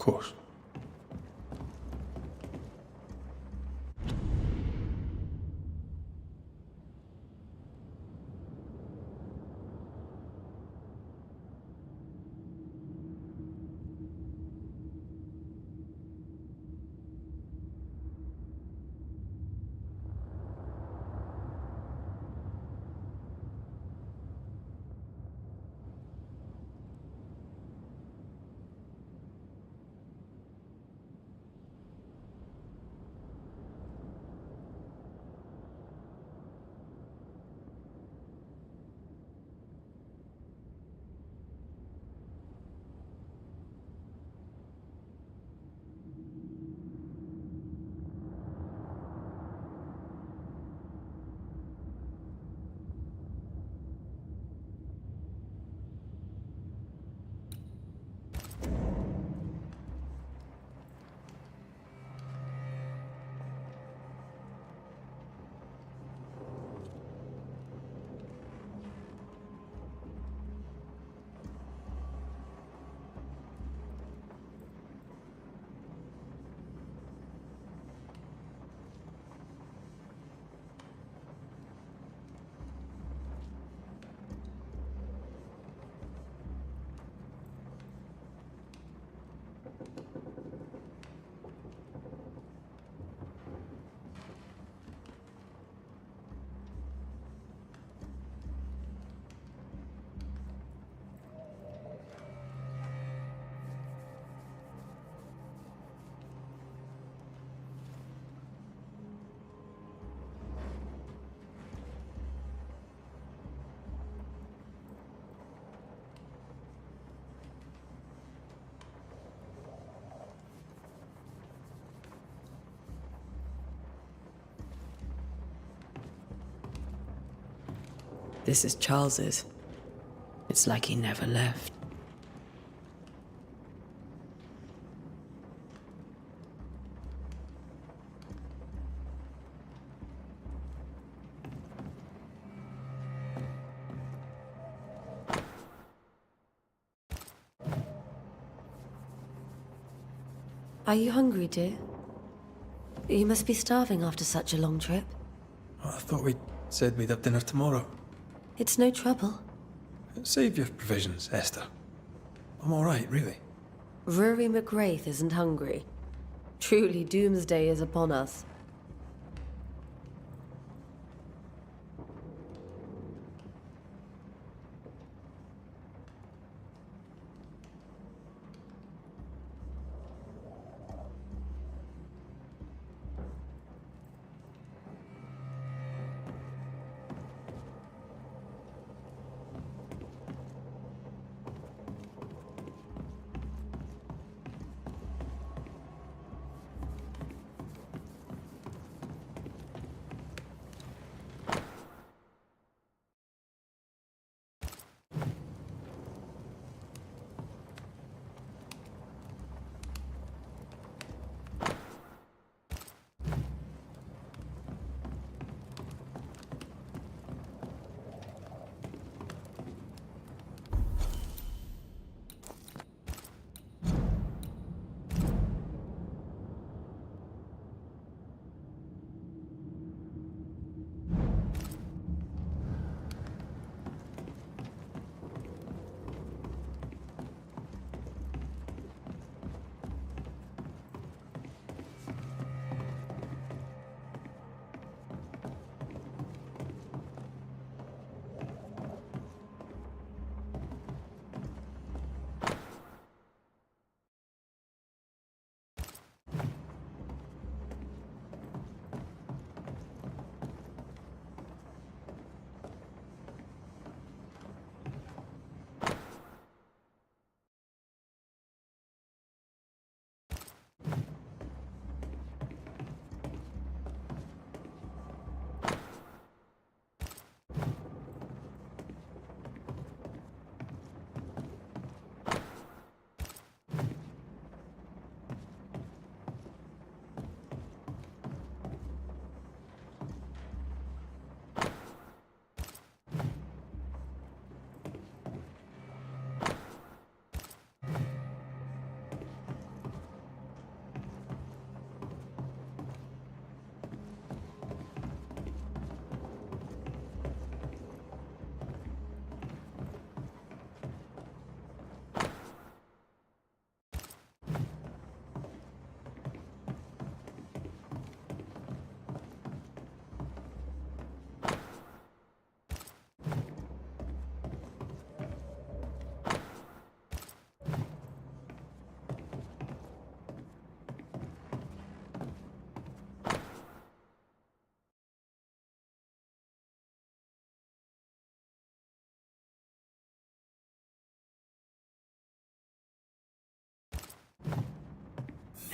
course. This is Charles's. It's like he never left. Are you hungry, dear? You must be starving after such a long trip. I thought we said we'd have dinner tomorrow. It's no trouble. Save your provisions, Esther. I'm all right, really. Rory McGrath isn't hungry. Truly, doomsday is upon us.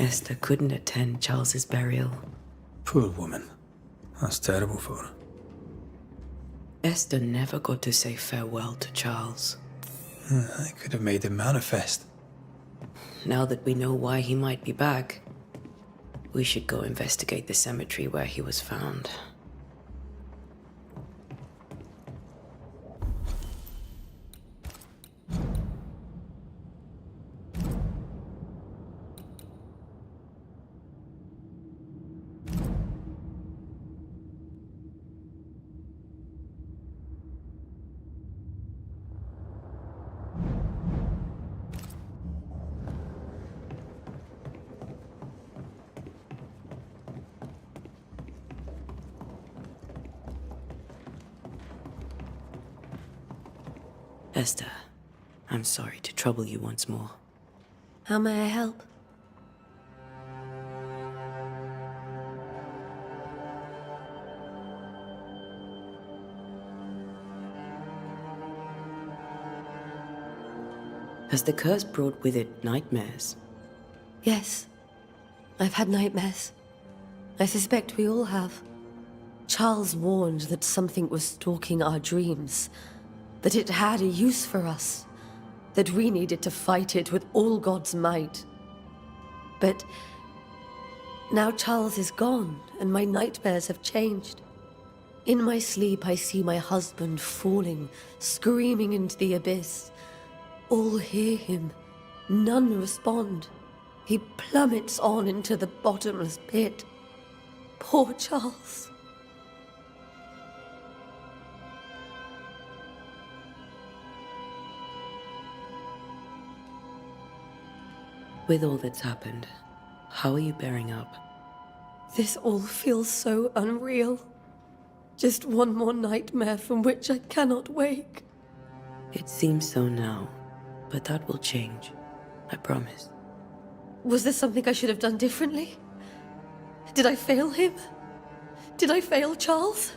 Esther couldn't attend Charles's burial. Poor woman. That's terrible for her. Esther never got to say farewell to Charles. I could have made him manifest. Now that we know why he might be back, we should go investigate the cemetery where he was found. Esther, I'm sorry to trouble you once more. How may I help? Has the curse brought with it nightmares? Yes. I've had nightmares. I suspect we all have. Charles warned that something was stalking our dreams, that it had a use for us, that we needed to fight it with all God's might. But now Charles is gone, and my nightmares have changed. In my sleep, I see my husband falling, screaming into the abyss. All hear him, none respond. He plummets on into the bottomless pit. Poor Charles. With all that's happened, how are you bearing up? This all feels so unreal. Just one more nightmare from which I cannot wake. It seems so now, but that will change. I promise. Was there something I should have done differently? Did I fail him? Did I fail Charles?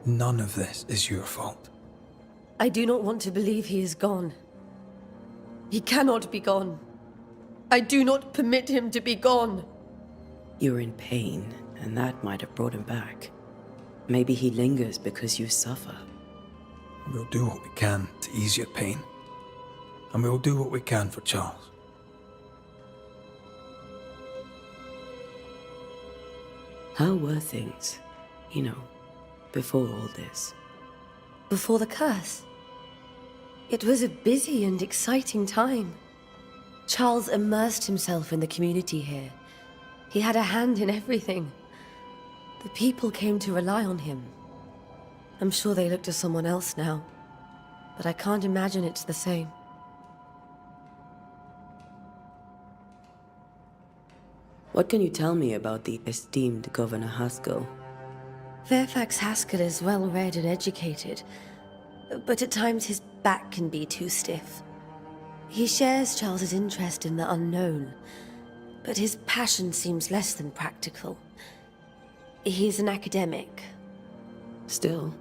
None of this is your fault. I do not want to believe he is gone. He cannot be gone. I do not permit him to be gone. You're in pain, and that might have brought him back. Maybe he lingers because you suffer. We'll do what we can to ease your pain. And we'll do what we can for Charles. How were things, before all this? Before the curse. It was a busy and exciting time. Charles immersed himself in the community here. He had a hand in everything. The people came to rely on him. I'm sure they look to someone else now, but I can't imagine it's the same. What can you tell me about the esteemed Governor Haskell? Fairfax Haskell is well read and educated, but at times his back can be too stiff. He shares Charles's interest in the unknown, but his passion seems less than practical. He's an academic. Still,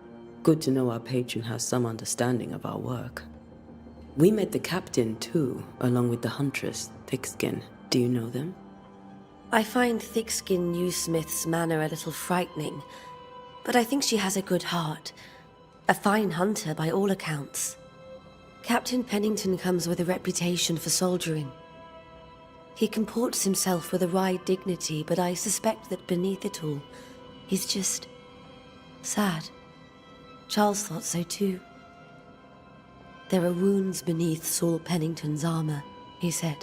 good to know our patron has some understanding of our work. We met the captain too, along with the huntress, Thickskin. Do you know them? I find Thickskin Newsmith's manner a little frightening, but I think she has a good heart. A fine hunter by all accounts. Captain Pennington comes with a reputation for soldiering. He comports himself with a wry dignity, but I suspect that beneath it all, he's just sad. Charles thought so too. There are wounds beneath Saul Pennington's armor, he said,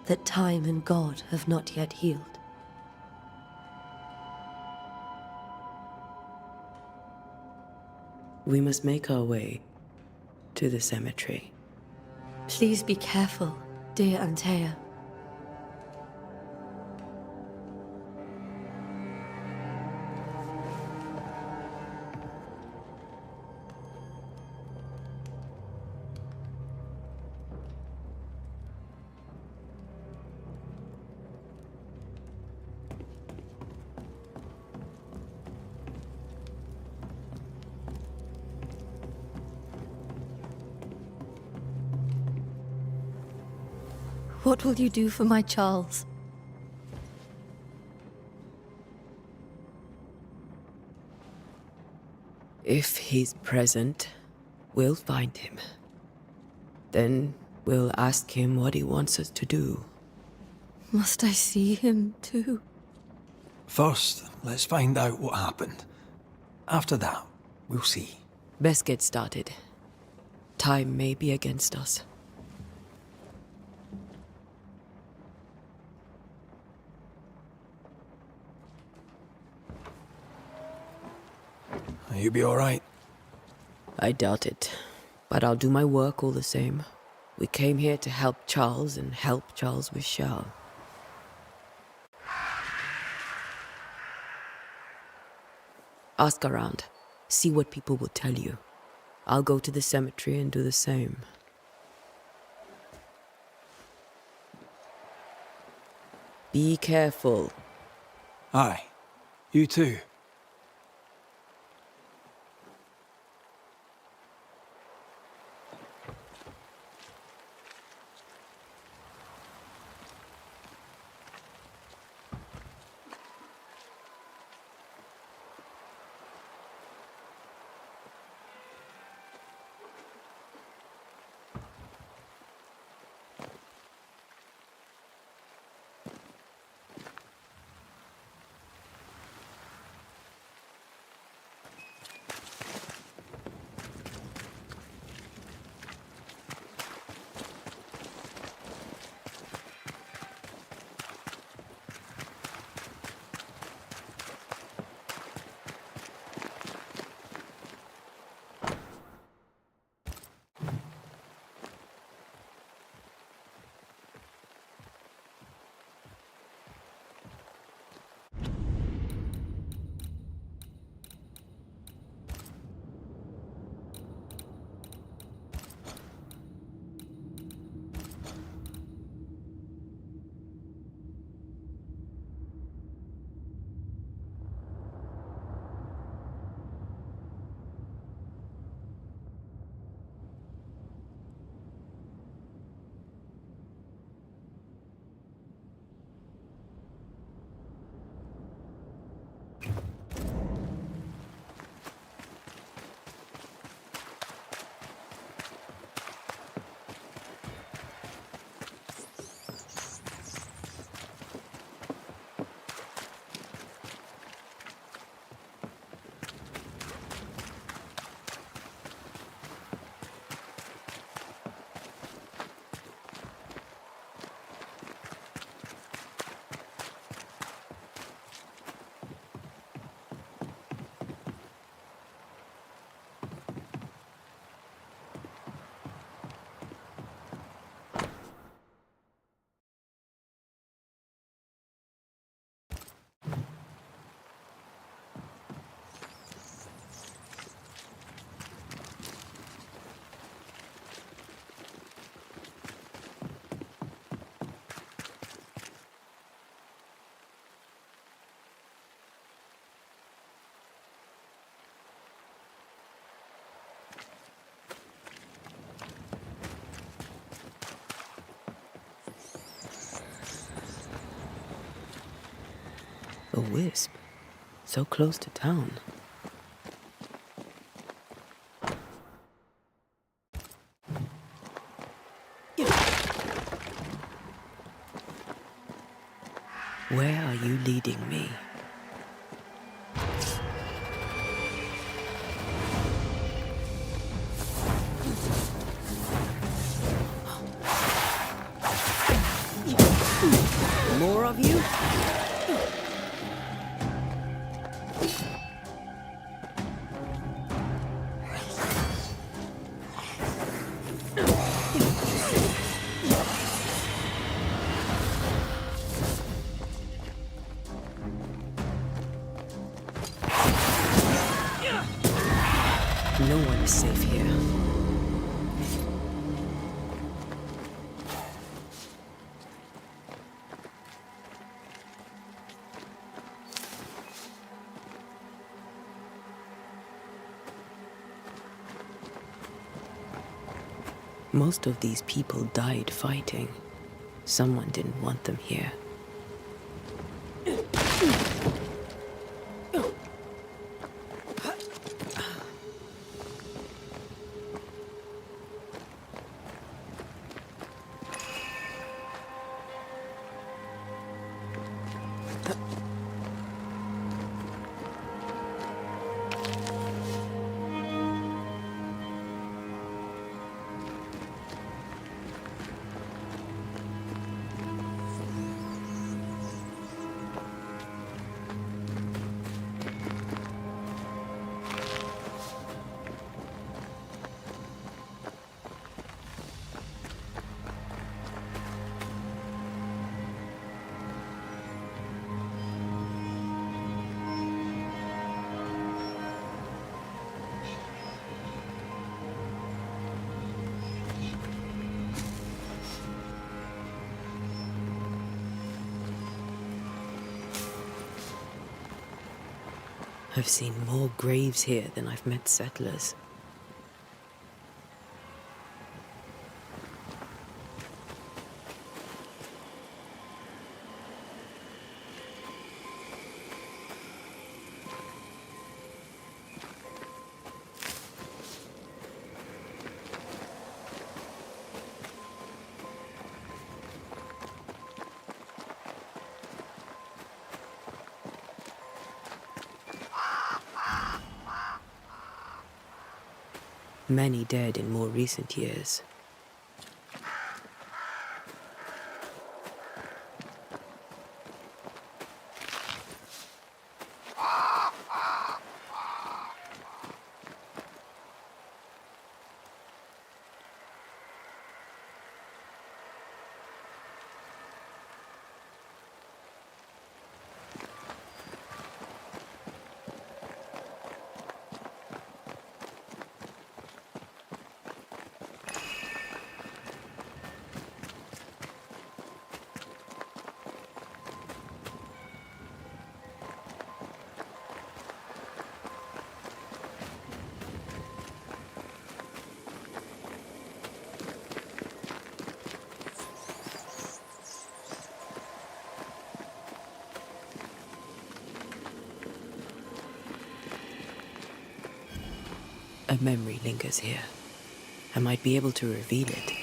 that time and God have not yet healed. We must make our way to the cemetery. Please be careful, dear Antea. What will you do for my Charles? If he's present, we'll find him. Then we'll ask him what he wants us to do. Must I see him too? First, let's find out what happened. After that, we'll see. Best get started. Time may be against us. You be alright? I doubt it, but I'll do my work all the same. We came here to help Charles, and help Charles we shall. Ask around. See what people will tell you. I'll go to the cemetery and do the same. Be careful. Aye. You too. A wisp. So close to town. Where are you leading me? More of you? No one is safe here. Most of these people died fighting. Someone didn't want them here. I've seen more graves here than I've met settlers. Many dead in more recent years. A memory lingers here. I might be able to reveal it.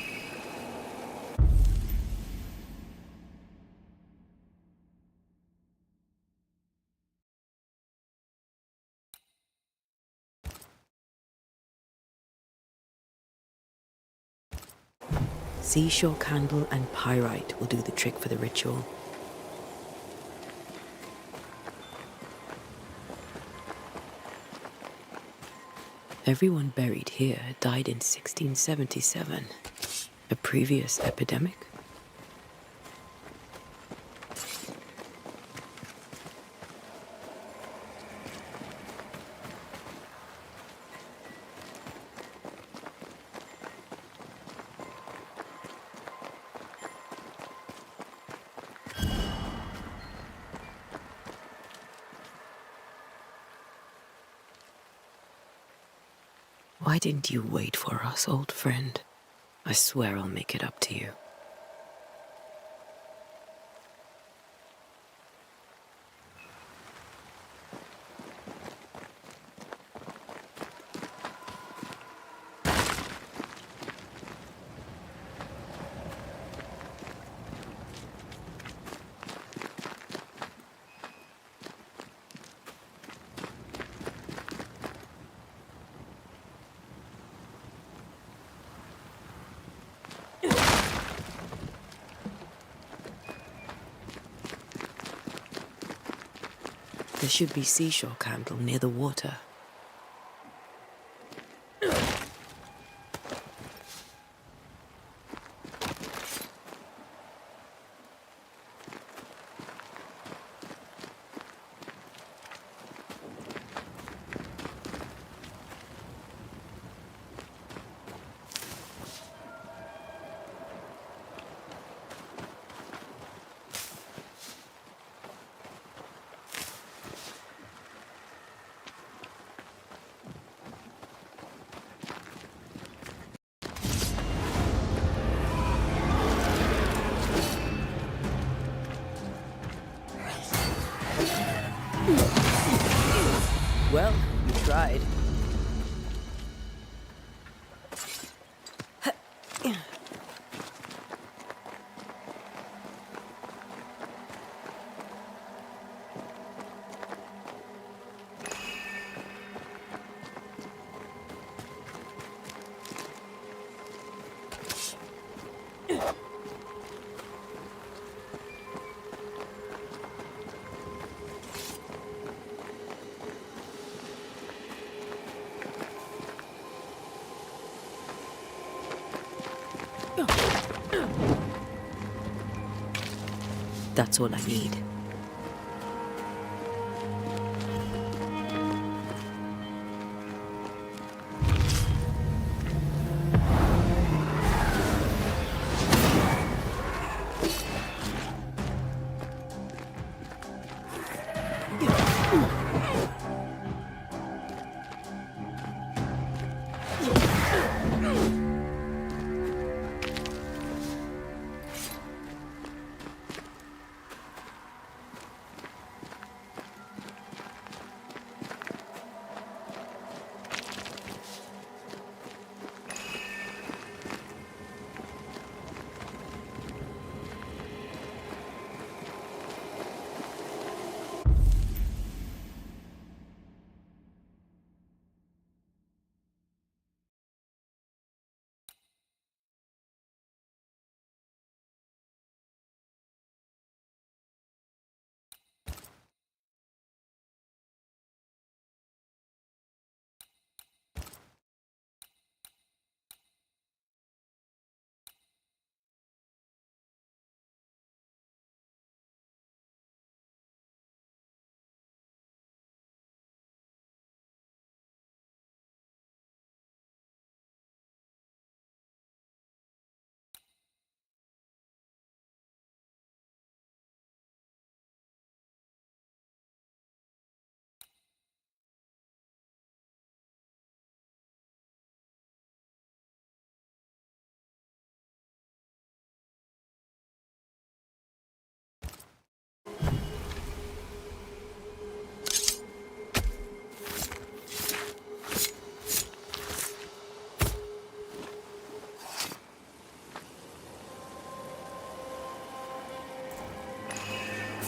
Seashore candle and pyrite will do the trick for the ritual. Everyone buried here died in 1677. A previous epidemic? Why didn't you wait for us, old friend? I swear I'll make it up to you. There should be seashore candle near the water. Well, you tried. That's all I need.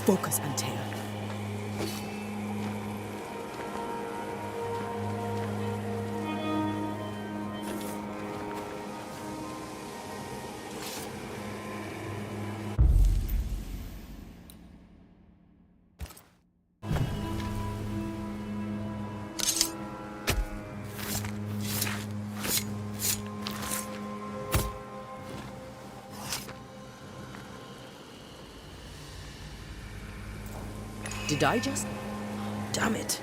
Focus, Antea. Did I just... Damn it.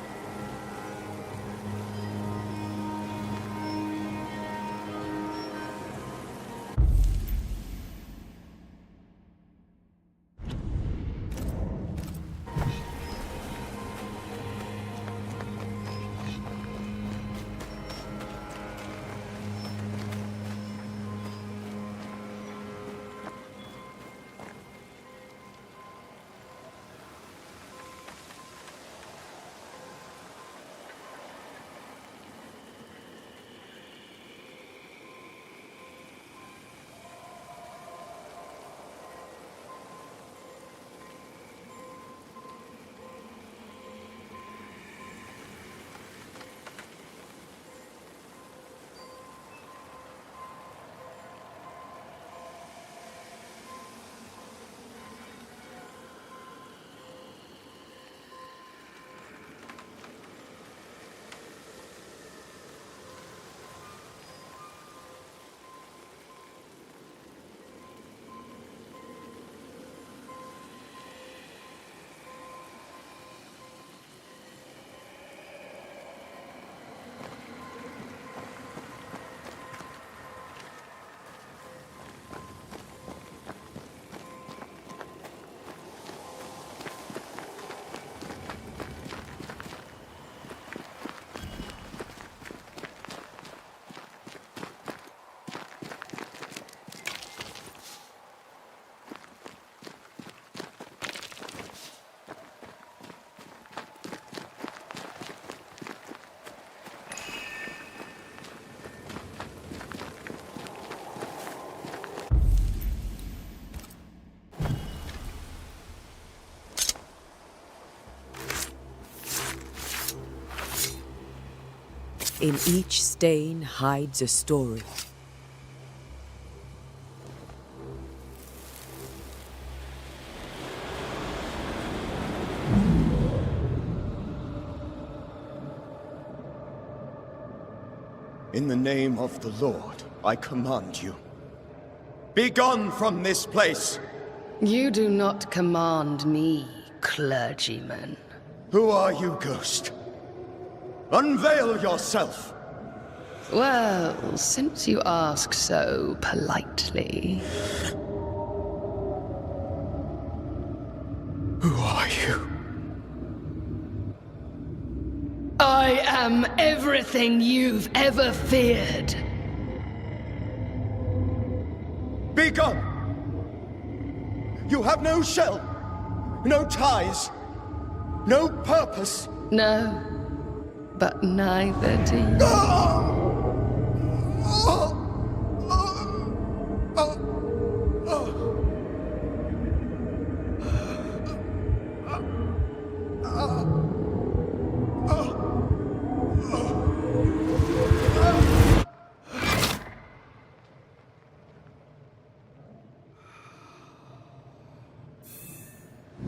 In each stain hides a story. In the name of the Lord, I command you. Be gone from this place! You do not command me, clergyman. Who are you, ghost? Unveil yourself! Well, since you ask so politely... Who are you? I am everything you've ever feared. Be gone! You have no shell, no ties, no purpose. No, but neither do you.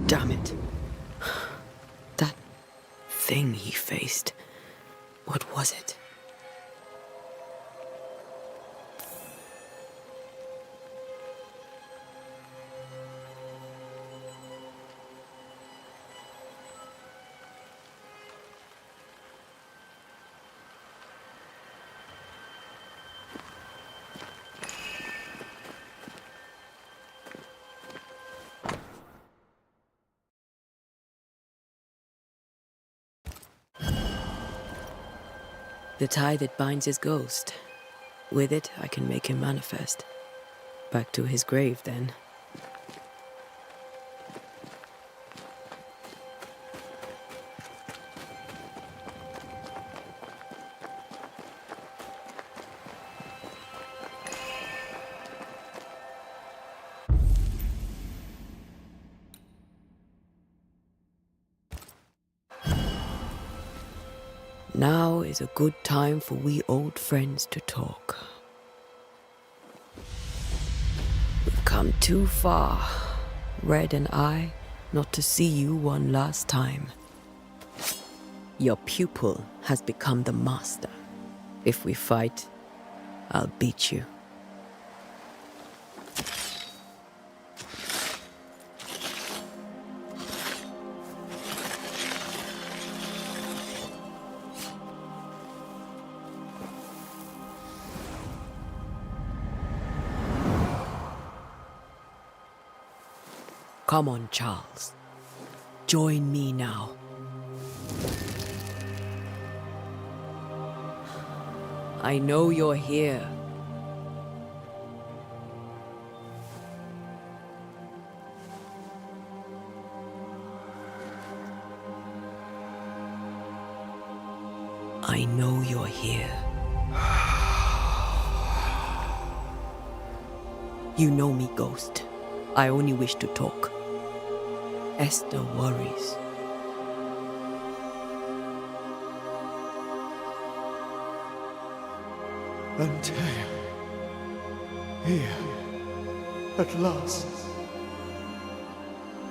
Damn it. That thing he faced. What was it? The tie that binds his ghost. With it, I can make him manifest. Back to his grave, then. Now is a good time for we old friends to talk. We've come too far, Red and I, not to see you one last time. Your pupil has become the master. If we fight, I'll beat you. Come on, Charles. Join me now. I know you're here. I know you're here. You know me, Ghost. I only wish to talk. Esther worries. Antea. Here. At last.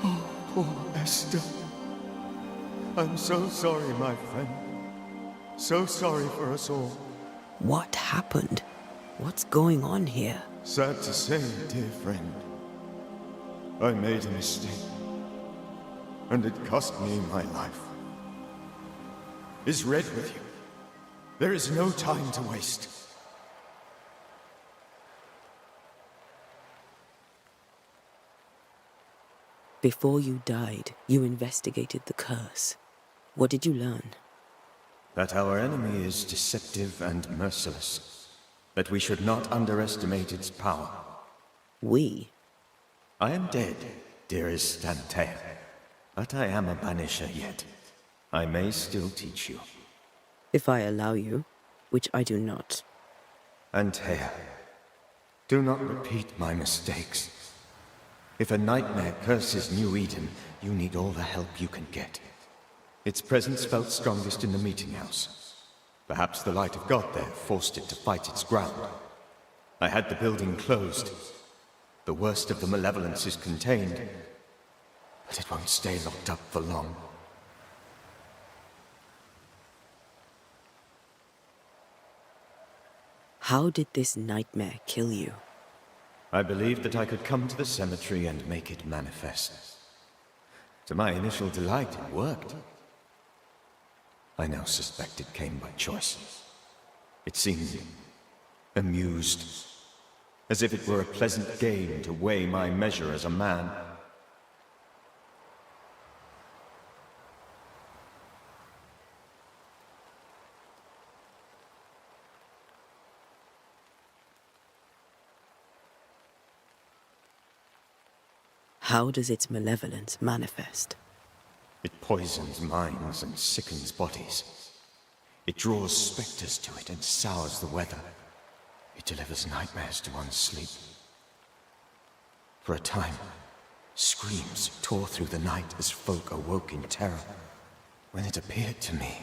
Oh, poor Esther. I'm so sorry, my friend. So sorry for us all. What happened? What's going on here? Sad to say, dear friend. I made a mistake. And it cost me my life. Is Red with you? There is no time to waste. Before you died, you investigated the curse. What did you learn? That our enemy is deceptive and merciless. That we should not underestimate its power. We? I am dead, dearest Antea. But I am a Banisher yet. I may still teach you. If I allow you, which I do not. Antea, do not repeat my mistakes. If a nightmare curses New Eden, you need all the help you can get. Its presence felt strongest in the meeting house. Perhaps the light of God there forced it to fight its ground. I had the building closed. The worst of the malevolence is contained, but it won't stay locked up for long. How did this nightmare kill you? I believed that I could come to the cemetery and make it manifest. To my initial delight, it worked. I now suspect it came by choice. It seemed amused, as if it were a pleasant game to weigh my measure as a man. How does its malevolence manifest? It poisons minds and sickens bodies. It draws specters to it and sours the weather. It delivers nightmares to one's sleep. For a time, screams tore through the night as folk awoke in terror. When it appeared to me,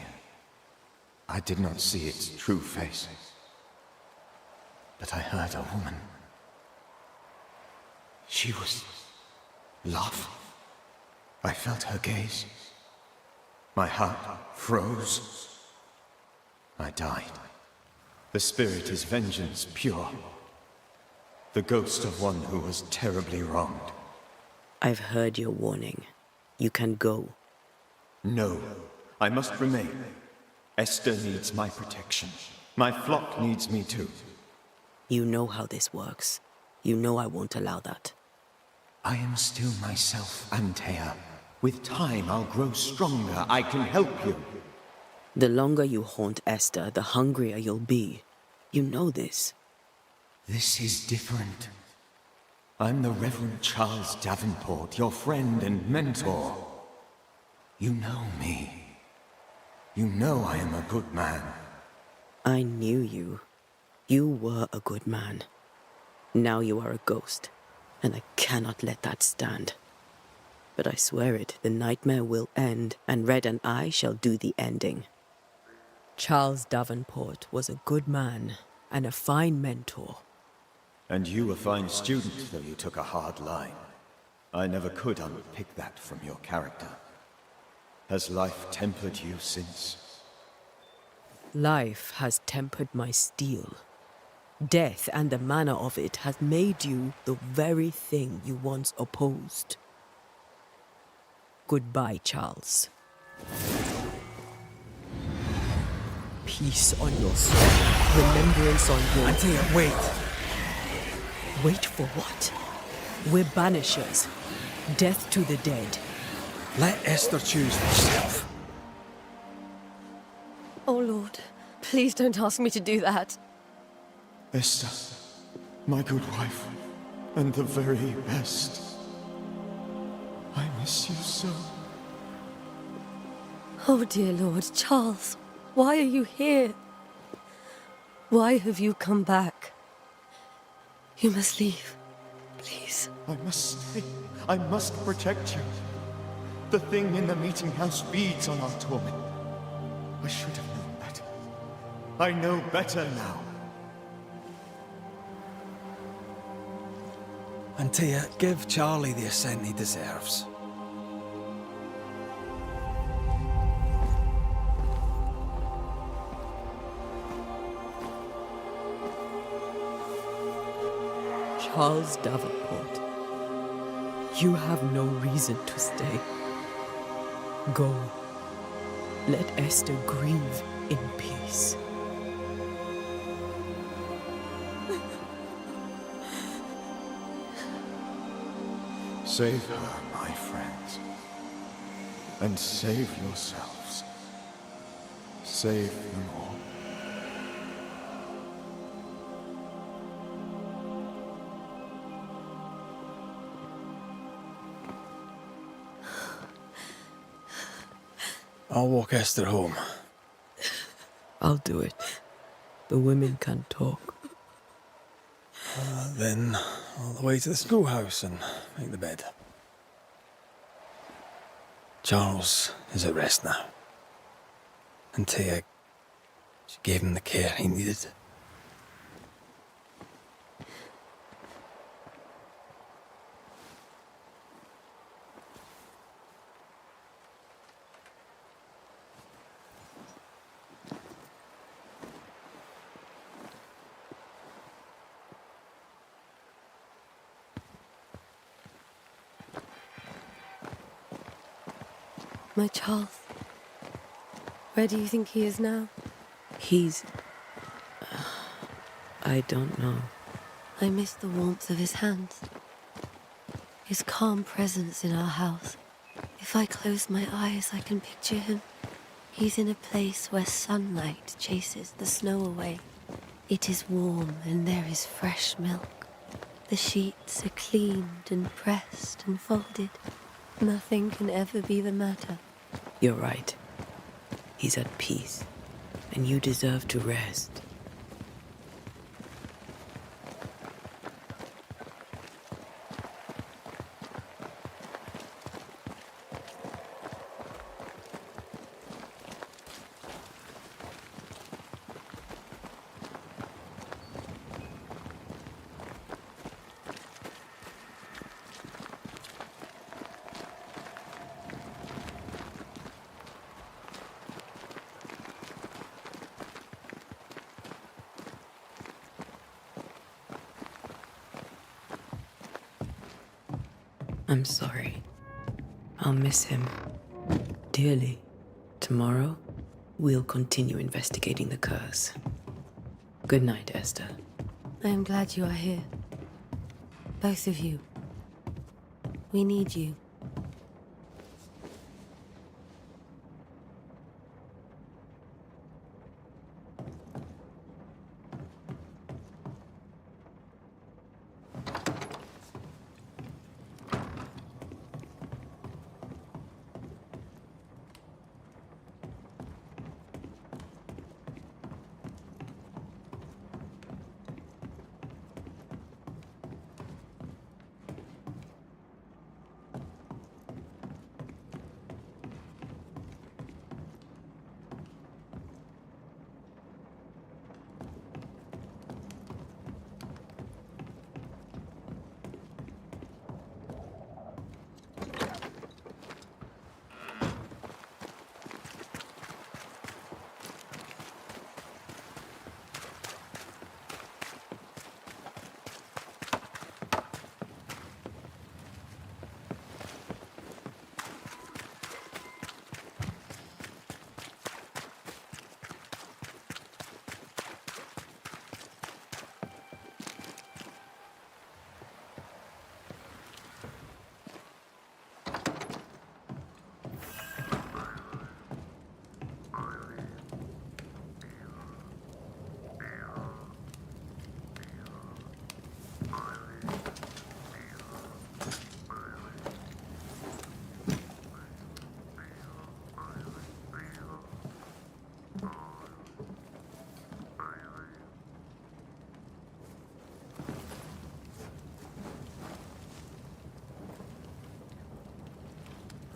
I did not see its true face. But I heard a woman. She was laughing. I felt her gaze. My heart froze. I died. The spirit is vengeance pure. The ghost of one who was terribly wronged. I've heard your warning. You can go. No, I must remain. Esther needs my protection. My flock needs me too. You know how this works. You know I won't allow that. I am still myself, Antea. With time, I'll grow stronger. I can help you. The longer you haunt Esther, the hungrier you'll be. You know this. This is different. I'm the Reverend Charles Davenport, your friend and mentor. You know me. You know I am a good man. I knew you. You were a good man. Now you are a ghost, and I cannot let that stand. But I swear it, the nightmare will end, and Red and I shall do the ending. Charles Davenport was a good man and a fine mentor. And you a fine student, though you took a hard line. I never could unpick that from your character. Has life tempered you since? Life has tempered my steel. Death and the manner of it has made you the very thing you once opposed. Goodbye, Charles. Peace on your soul. Remembrance on your... Antea, wait! Wait for what? We're banishers. Death to the dead. Let Esther choose herself. Oh, Lord, please don't ask me to do that. Esther, my good wife, and the very best. I miss you so. Oh, dear Lord, Charles, why are you here? Why have you come back? You must leave, please. I must stay. I must protect you. The thing in the meeting house feeds on our torment. I should have known better. I know better now. Antea, give Charlie the ascent he deserves. Charles Davenport, you have no reason to stay. Go. Let Esther grieve in peace. Save her, my friends. And save yourselves. Save them all. I'll walk Esther home. I'll do it. The women can talk. Then all the way to the schoolhouse and make the bed. Charles is at rest now. Antea, She gave him the care he needed. My Charles. Where do you think he is now? He's... I don't know. I miss the warmth of his hands. His calm presence in our house. If I close my eyes, I can picture him. He's in a place where sunlight chases the snow away. It is warm and there is fresh milk. The sheets are cleaned and pressed and folded. Nothing can ever be the matter. You're right. He's at peace, and you deserve to rest. I'm sorry. I'll miss him dearly. Tomorrow, we'll continue investigating the curse. Good night, Esther. I am glad you are here. Both of you. We need you.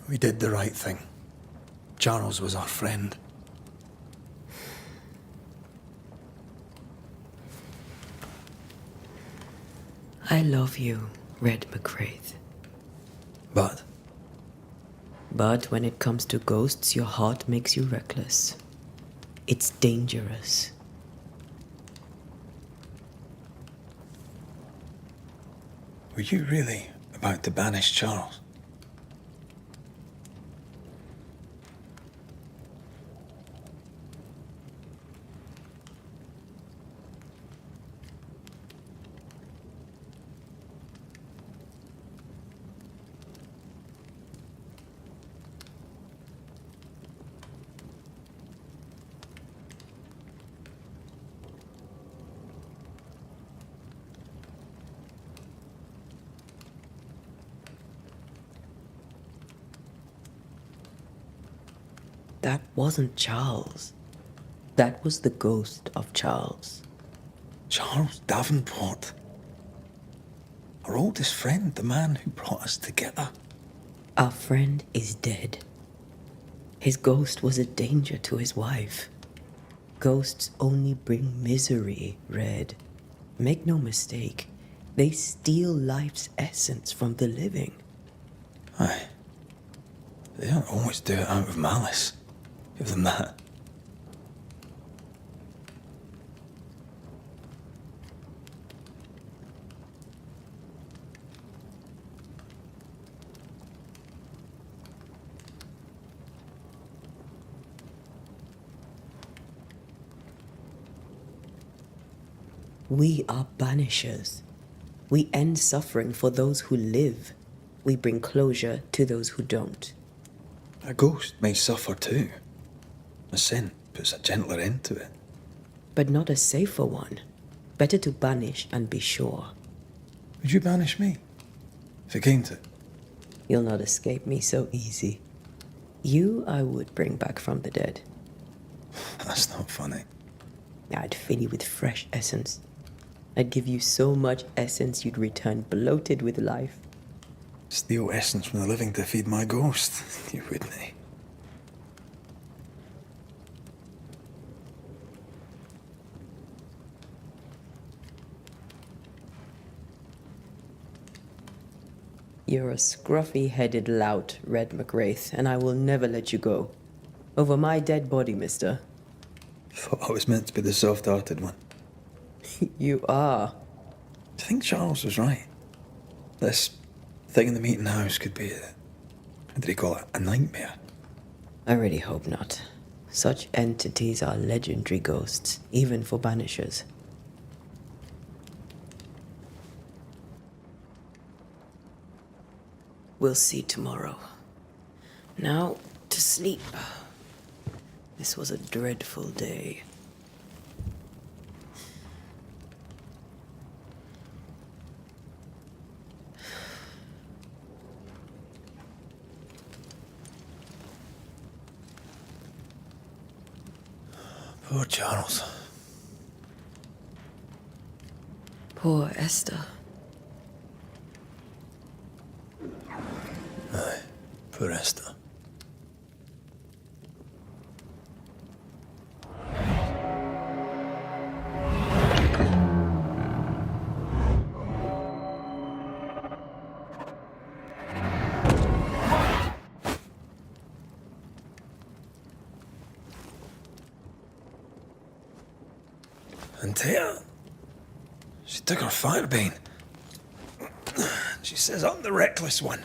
We did the right thing. Charles was our friend. I love you, Red McCraith. But But when it comes to ghosts, your heart makes you reckless. It's dangerous. were you really about to banish Charles? That wasn't Charles. That was the ghost of Charles. Charles Davenport. Our oldest friend, the man who brought us together. Our friend is dead. His ghost was a danger to his wife. Ghosts only bring misery, Red. Make no mistake, they steal life's essence from the living. Aye. They don't always do it out of malice. Give them that. We are banishers. We end suffering for those who live. We bring closure to those who don't. A ghost may suffer too. A sin puts a gentler end to it. But not a safer one. Better to banish and be sure. Would you banish me? If it came to it? You'll not escape me so easy. You I would bring back from the dead. That's not funny. I'd fill you with fresh essence. I'd give you so much essence you'd return bloated with life. Steal essence from the living to feed my ghost. You wouldn't, eh? You're a scruffy-headed lout, Red McWraith, and I will never let you go. Over my dead body, mister. Thought I was meant to be the soft-hearted one. You are. Do you think Charles was right? This thing in the meeting house could be what did he call it? A nightmare? I really hope not. Such entities are legendary ghosts, even for banishers. We'll see tomorrow. Now, to sleep. This was a dreadful day. Poor Charles. Poor Esther. Aye, poor Esther. And Taya, she took her firebane. She says I'm the reckless one.